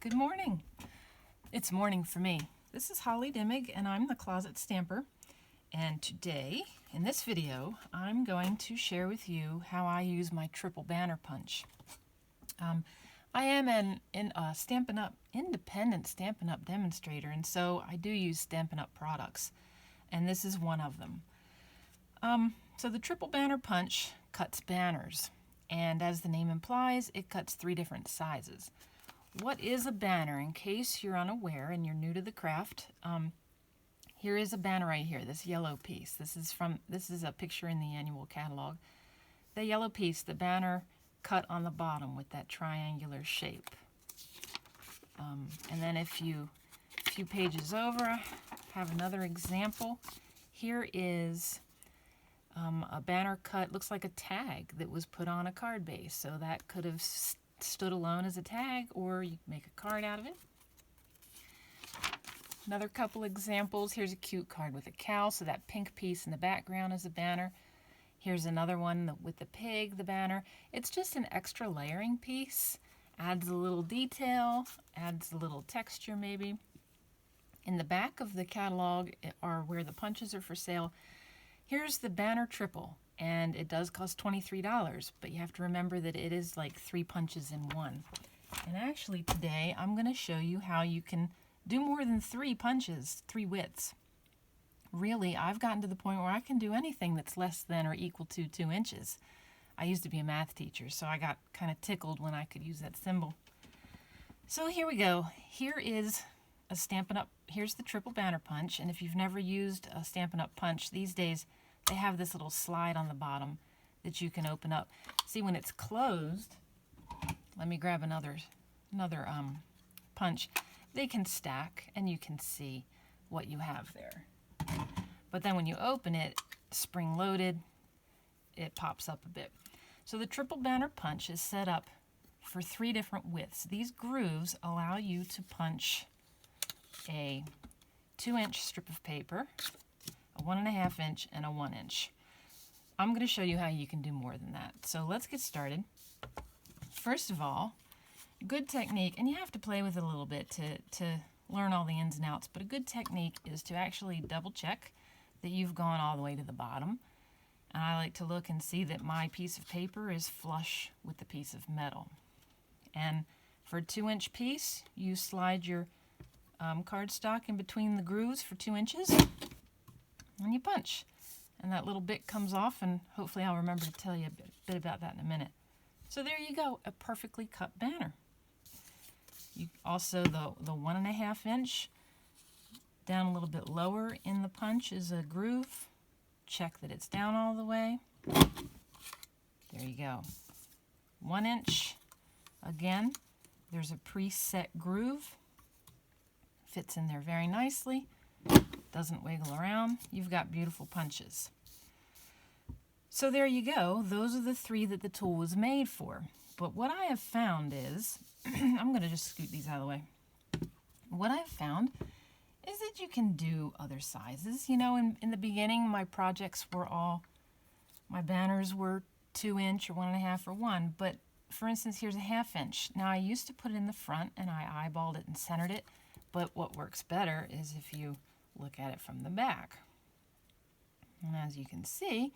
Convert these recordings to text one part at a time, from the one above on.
Good morning. It's morning for me. This is Holly Dimig and I'm the Closet Stamper. And today, in this video, I'm going to share with you how I use my triple banner punch. I am an Stampin' Up! Independent Stampin' Up! Demonstrator, and so I do use Stampin' Up! Products, and this is one of them. So the triple banner punch cuts banners, and as the name implies, it cuts 3 different sizes. What is a banner? In case you're unaware and you're new to the craft, here is a banner right here, this yellow piece. This is a picture in the annual catalog. The yellow piece, the banner cut on the bottom with that triangular shape. And then a few pages over, I have another example. Here is a banner cut, looks like a tag that was put on a card base. So that could have stood alone as a tag, or you can make a card out of it. Another couple examples. Here's a cute card with a cow, so that pink piece in the background is a banner. Here's another one with the pig, the banner. It's just an extra layering piece. Adds a little detail, adds a little texture maybe. In the back of the catalog are where the punches are for sale. Here's the banner triple, and it does cost $23, but you have to remember that it is like 3 punches in one. And actually today I'm going to show you how you can do more than 3 punches, 3 widths. Really, I've gotten to the point where I can do anything that's less than or equal to 2 inches. I used to be a math teacher, so I got kind of tickled when I could use that symbol. So here we go. Here is a Stampin' Up! Here's the triple banner punch, and if you've never used a Stampin' Up! Punch, these days they have this little slide on the bottom that you can open up. See, when it's closed, let me grab another punch. They can stack and you can see what you have there. But then when you open it, spring-loaded, it pops up a bit. So the triple banner punch is set up for 3 different widths. These grooves allow you to punch a 2-inch strip of paper, a 1.5 inch, and a 1 inch. I'm going to show you how you can do more than that. So let's get started. First of all, good technique, and you have to play with it a little bit to learn all the ins and outs, but a good technique is to actually double check that you've gone all the way to the bottom. And I like to look and see that my piece of paper is flush with the piece of metal. And for a 2-inch piece, you slide your cardstock in between the grooves for 2 inches, and you punch. And that little bit comes off, and hopefully I'll remember to tell you a bit about that in a minute. So there you go, a perfectly cut banner. You also, the 1.5 inch, down a little bit lower in the punch is a groove. Check that it's down all the way. There you go. 1 inch, again, there's a preset groove. Fits in there very nicely. Doesn't wiggle around. You've got beautiful punches. So there you go. Those are the 3 that the tool was made for. But what I have found is, I'm going to just scoot these out of the way. What I've found is that you can do other sizes. You know, in the beginning, my projects were my banners were 2 inch or 1.5 or 1. But for instance, here's a 1/2 inch. Now I used to put it in the front and I eyeballed it and centered it. But what works better is if you look at it from the back. And as you can see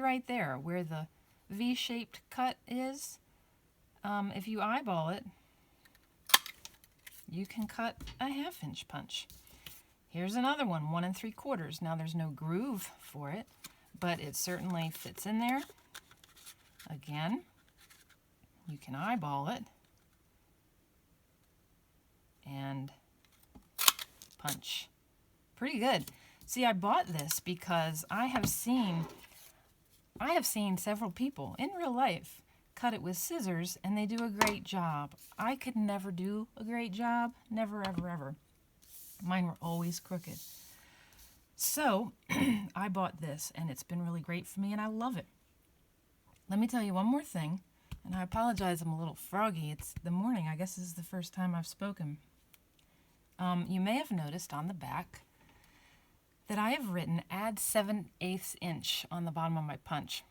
right there where the V-shaped cut is. If you eyeball it, you can cut a 1/2 inch punch. Here's another one, 1 3/4. Now there's no groove for it, but it certainly fits in there. Again, you can eyeball it and punch. Pretty good. See, I bought this because I have seen several people in real life cut it with scissors, and they do a great job. I could never do a great job. Never, ever, ever. Mine were always crooked. So I bought this, and it's been really great for me, and I love it. Let me tell you one more thing, and I apologize, I'm a little froggy. It's the morning. I guess this is the first time I've spoken. You may have noticed on the back that I have written add 7/8 inch on the bottom of my punch.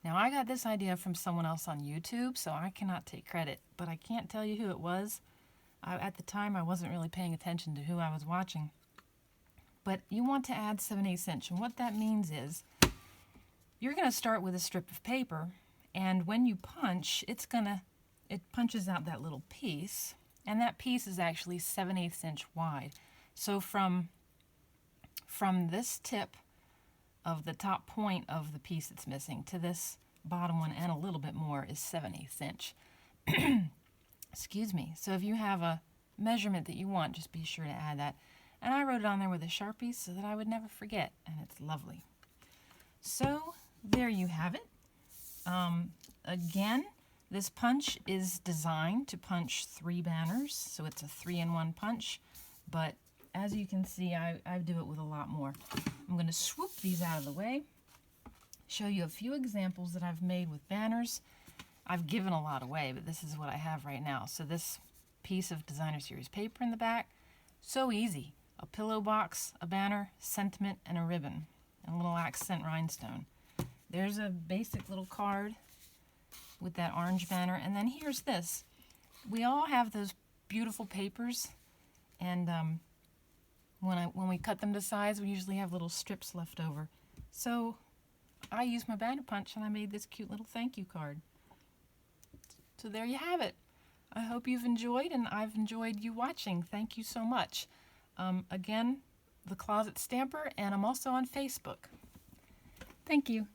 Now, I got this idea from someone else on YouTube, so I cannot take credit, but I can't tell you who it was. At the time, I wasn't really paying attention to who I was watching. But you want to add 7/8 inch, and what that means is you're going to start with a strip of paper, and when you punch, it punches out that little piece, and that piece is actually 7/8 inch wide. So from this tip of the top point of the piece that's missing to this bottom one and a little bit more is 7/8 inch. Excuse me. So if you have a measurement that you want, just be sure to add that. And I wrote it on there with a Sharpie so that I would never forget, and it's lovely. So there you have it. Again, this punch is designed to punch 3 banners, so it's a 3-in-1 punch, but as you can see, I do it with a lot more. I'm going to swoop these out of the way, show you a few examples that I've made with banners. I've given a lot away, but this is what I have right now. So this piece of Designer Series paper in the back, so easy. A pillow box, a banner, sentiment, and a ribbon, and a little accent rhinestone. There's a basic little card with that orange banner, and then here's this. We all have those beautiful papers, and when we cut them to size, we usually have little strips left over. So I used my banner punch, and I made this cute little thank you card. So there you have it. I hope you've enjoyed, and I've enjoyed you watching. Thank you so much. Again, The Closet Stamper, and I'm also on Facebook. Thank you.